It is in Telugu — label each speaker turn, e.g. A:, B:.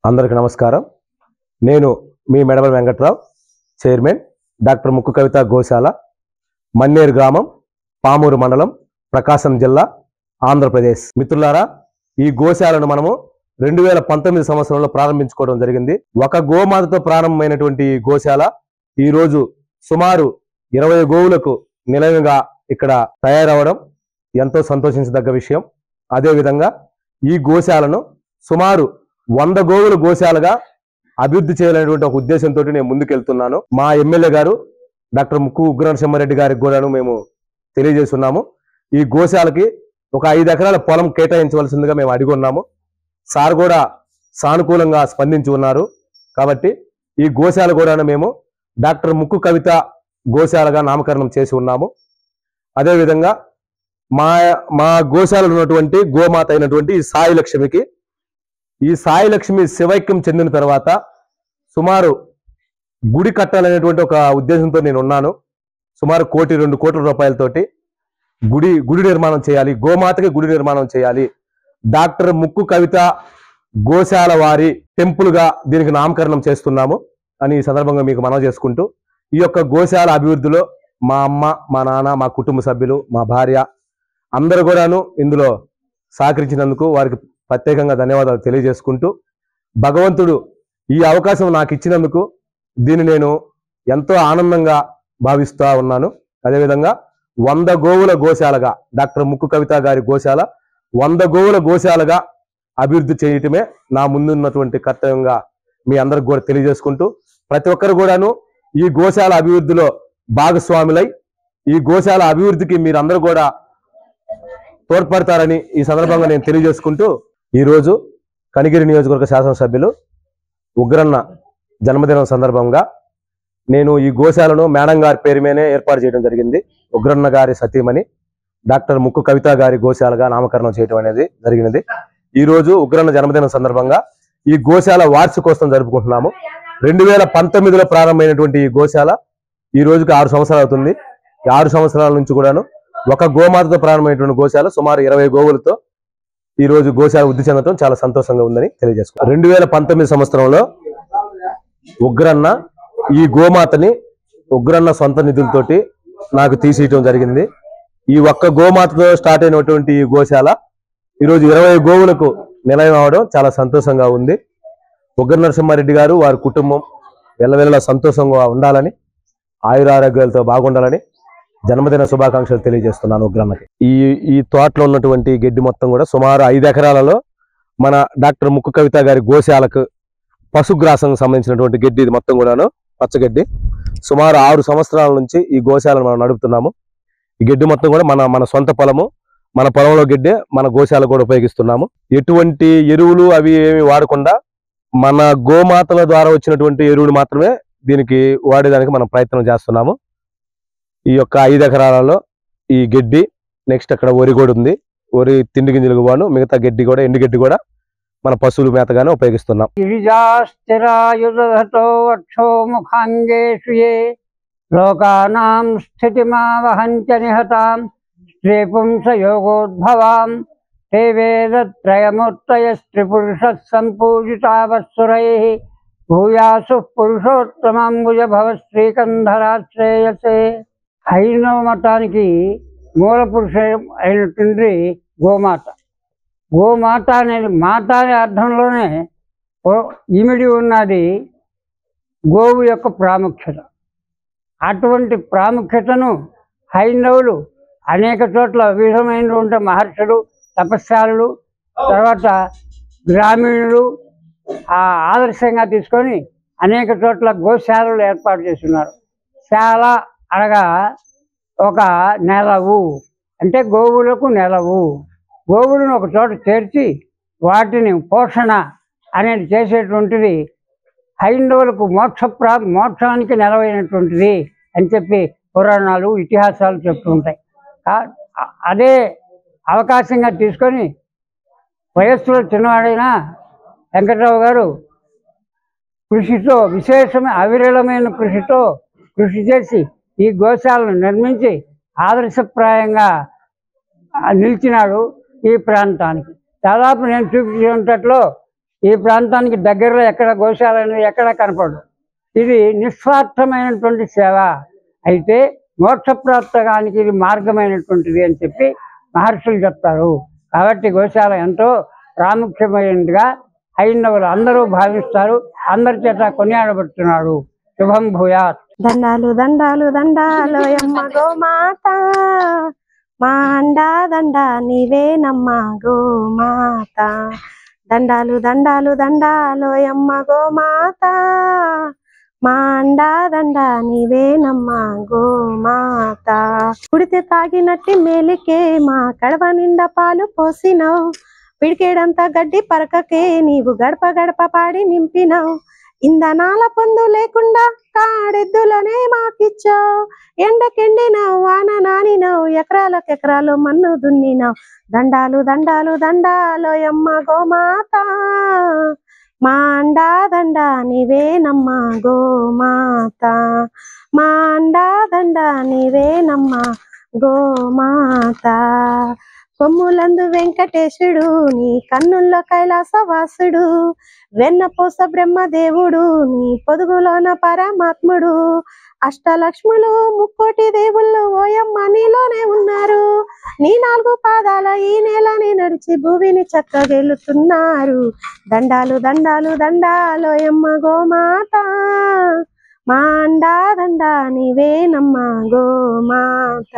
A: అందరికీ నమస్కారం. నేను మీ మెడబల వెంకట్రావు, చైర్మన్, డాక్టర్ ముక్కు కవిత గోశాల, మన్నేరు గ్రామం, పామూరు మండలం, ప్రకాశం జిల్లా, ఆంధ్రప్రదేశ్. మిత్రులారా, ఈ గోశాలను మనము 2019 సంవత్సరంలో ప్రారంభించుకోవడం జరిగింది. ఒక గోమాతతో ప్రారంభమైనటువంటి ఈ గోశాల ఈరోజు సుమారు 20 గోవులకు నిలయంగా ఇక్కడ తయారవడం ఎంతో సంతోషించదగ్గ విషయం. అదేవిధంగా ఈ గోశాలను సుమారు 100 గోవుల గోశాలగా అభివృద్ధి చేయాలనేటువంటి ఒక ఉద్దేశంతో నేను ముందుకెళ్తున్నాను. మా ఎమ్మెల్యే గారు డాక్టర్ ముక్కు ఉగ్రనరసింహారెడ్డి గారికి కూడాను మేము తెలియజేస్తున్నాము. ఈ గోశాలకి ఒక 5 ఎకరాల పొలం కేటాయించవలసిందిగా మేము అడిగి ఉన్నాము. సార్ కూడా సానుకూలంగా స్పందించి ఉన్నారు. కాబట్టి ఈ గోశాల కూడా మేము డాక్టర్ ముక్కు కవిత గోశాలగా నామకరణం చేసి ఉన్నాము. అదేవిధంగా మా గోశాలలో ఉన్నటువంటి గోమాత అయినటువంటి ఈ సాయి లక్ష్మికి, ఈ సాయి లక్ష్మి శివైక్యం చెందిన తర్వాత సుమారు గుడి కట్టాలనేటువంటి ఒక ఉద్దేశంతో నేను ఉన్నాను. సుమారు 1-2 కోట్ల రూపాయలతోటి గుడి నిర్మాణం చేయాలి, గోమాతకి గుడి నిర్మాణం చేయాలి, డాక్టర్ ముక్కు కవిత గోశాల వారి టెంపుల్ గా దీనికి నామకరణం చేస్తున్నాము అని ఈ సందర్భంగా మీకు మనవి చేసుకుంటూ, ఈ యొక్క గోశాల అభివృద్ధిలో మా అమ్మ, మా నాన్న, మా కుటుంబ సభ్యులు, మా భార్య అందరూ కూడాను ఇందులో సహకరించినందుకు వారికి ప్రత్యేకంగా ధన్యవాదాలు తెలియజేసుకుంటూ, భగవంతుడు ఈ అవకాశం నాకు ఇచ్చినందుకు దీన్ని నేను ఎంతో ఆనందంగా భావిస్తూ ఉన్నాను. అదేవిధంగా 100 గోవుల గోశాలగా డాక్టర్ ముక్కు కవిత గారి గోశాల 100 గోవుల గోశాలగా అభివృద్ధి చేయటమే నా ముందున్నటువంటి కర్తవ్యంగా మీ అందరికి కూడా తెలియజేసుకుంటూ, ప్రతి ఒక్కరు కూడాను ఈ గోశాల అభివృద్ధిలో భాగస్వాములై ఈ గోశాల అభివృద్ధికి మీరందరూ కూడా తోడ్పడతారని ఈ సందర్భంగా నేను తెలియజేసుకుంటూ, ఈరోజు కనిగిరి నియోజకవర్గ శాసనసభ్యులు ఉగ్రన్న జన్మదినం సందర్భంగా నేను ఈ గోశాలను మేడం గారి పేరు మీదే ఏర్పాటు చేయడం జరిగింది. ఉగ్రన్న గారి సతీమణి డాక్టర్ ముక్కు కవిత గారి గోశాలగా నామకరణం చేయడం అనేది జరిగినది. ఈ రోజు ఉగ్రన్న జన్మదినం సందర్భంగా ఈ గోశాల వార్షికోత్సవం జరుపుకుంటున్నాము. 2019లో ప్రారంభమైనటువంటి ఈ గోశాల ఈ రోజుకి 6 సంవత్సరాలు అవుతుంది. ఈ 6 సంవత్సరాల నుంచి కూడాను ఒక గోమాతతో ప్రారంభమైనటువంటి గోశాల సుమారు 20 గోవులతో ఈ రోజు గోశాల వృద్ధి చెందడం చాలా సంతోషంగా ఉందని తెలియజేసుకున్నాను. 2019 సంవత్సరంలో ఉగ్రన్న ఈ గోమాతని ఉగ్రన్న సొంత నిధులతోటి నాకు తీసేయటం జరిగింది. ఈ ఒక్క గోమాతతో స్టార్ట్ అయినటువంటి ఈ గోశాల ఈరోజు 20 గోవులకు నిలయం అవడం చాలా సంతోషంగా ఉంది. ఉగ్ర నరసింహారెడ్డి గారు వారి కుటుంబం వెళ్ళవెళ్ళ సంతోషంగా ఉండాలని, ఆయురారోగ్యాలతో బాగుండాలని జన్మదిన శుభాకాంక్షలు తెలియజేస్తున్నాను ఉగ్రన్నకి. ఈ తోటలో ఉన్నటువంటి గడ్డి మొత్తం కూడా సుమారు 5 ఎకరాలలో మన డాక్టర్ ముక్కు కవిత గారి గోశాలకు పశుగ్రాసం సంబంధించినటువంటి గడ్డి, ఇది మొత్తం కూడాను పచ్చగడ్డి. సుమారు 6 సంవత్సరాల నుంచి ఈ గోశాలను మనం నడుపుతున్నాము. ఈ గడ్డి మొత్తం కూడా మన సొంత పొలము, మన పొలంలో గడ్డే మన గోశాల కూడా ఉపయోగిస్తున్నాము. ఎటువంటి ఎరువులు అవి ఏమి వాడకుండా మన గోమాతల ద్వారా వచ్చినటువంటి ఎరువులు మాత్రమే దీనికి వాడేదానికి మనం ప్రయత్నం చేస్తున్నాము. ఈ యొక్క 5 ఎకరాలలో ఈ గడ్డి, నెక్స్ట్ అక్కడ వరి కూడా ఉంది, వరి తిండి గింజలకు పోను, మిగతా గడ్డి కూడా ఎండు గడ్డి కూడా మన పశువుల మేతగానే ఉపయోగిస్తున్నాం. లోకానాం స్థితిమావహంచ నిహతాం స్త్రీపుంసయోగోద్భవాం తే వేదత్రయమూర్తయ స్త్రీపురుష సంపూజితావత్సురైః భూయాసు పురుషోత్తమాంబుజ భవ శ్రీకంధరాశ్రేయసే. హైందవ మతానికి మూల పురుషం అయినటువంటి గోమాత. గోమాత అనేది మాత అనే అర్థంలోనే ఇమిడి ఉన్నది గోవు యొక్క ప్రాముఖ్యత. అటువంటి ప్రాముఖ్యతను హైందవులు అనేక చోట్ల వివిధమైనటువంటి మహర్షులు, తపస్యాలు, తర్వాత గ్రామీణులు ఆదర్శంగా తీసుకొని అనేక చోట్ల గోశాలలు ఏర్పాటు చేస్తున్నారు. శాల అనగా ఒక నెలవు, అంటే గోవులకు నెలవు. గోవులను ఒక చోట చేర్చి వాటిని పోషణ అనేది చేసేటువంటిది హైందవులకు మోక్షానికి నెలవైనటువంటిది అని చెప్పి పురాణాలు, ఇతిహాసాలు చెప్తూ ఉంటాయి. అదే అవకాశంగా తీసుకొని వయస్సులో చిన్నవాడైన వెంకట్రావు గారు కృషితో, అవిరళమైన కృషి చేసి ఈ గోశాలను నిర్మించి ఆదర్శప్రాయంగా నిలిచినాడు ఈ ప్రాంతానికి. దాదాపు నేను చూపించేంతట్లో
B: ఈ ప్రాంతానికి దగ్గరలో ఎక్కడ గోశాల అనేది ఎక్కడ కనపడదు. ఇది నిస్వార్థమైనటువంటి సేవ. అయితే మోక్షప్రాప్తగానికి ఇది మార్గమైనటువంటిది అని చెప్పి మహర్షులు చెప్తారు. కాబట్టి గోశాల ఎంతో ప్రాముఖ్యమైనదిగా హైందవులు అందరూ భావిస్తారు. అందరి చేత కొనియాడబడుతున్నాడు. శుభం భూయాత్.
C: దండాలు దండాలు దండాలు యమ్మ గోమాత, మా అండా దండ నీవేనమ్మ గోమాత. దండాలు దండాలు దండాలు యమ్మ గోమాత, మా అండా దండ నీవేనమ్మ గోమాత. కుడితే తాగినట్టి మేలికే మా కడవ నిండా పాలు పోసినావు. పిడికేడంతా గడ్డి పరకకే నీవు గడప గడప పాడి నింపినావు. ఇంధనాల పొందు లేకుండా కాడెద్దులనే మాకిచ్చావు. ఎండకెండినావు, వాన నానినావు, ఎకరాలకెకరాలు మన్ను దున్నినావు. దండాలు దండాలు దండాలు యమ్మ గోమాత, మా అండా దండ నీవేనమ్మ గోమాత. మా అండా దండ నీవేనమ్మ గోమాత. కొమ్ములందు వెంకటేశుడు, నీ కన్నుల్లో కైలాసవాసుడు. వెన్నపోస బ్రహ్మదేవుడు, నీ పొదుగులోన పరమాత్ముడు. అష్టలక్ష్ములు ముక్కోటి దేవుళ్ళు ఓయమ్మ నీలోనే ఉన్నారు. నీ 4 పాదాల ఈ నేలని నడిచి భూమిని చక్కగెలుతున్నారు. దండాలు దండాలు దండాలు యమ్మ గోమాత, మా అండా దండ నీవేనమ్మ గోమాత.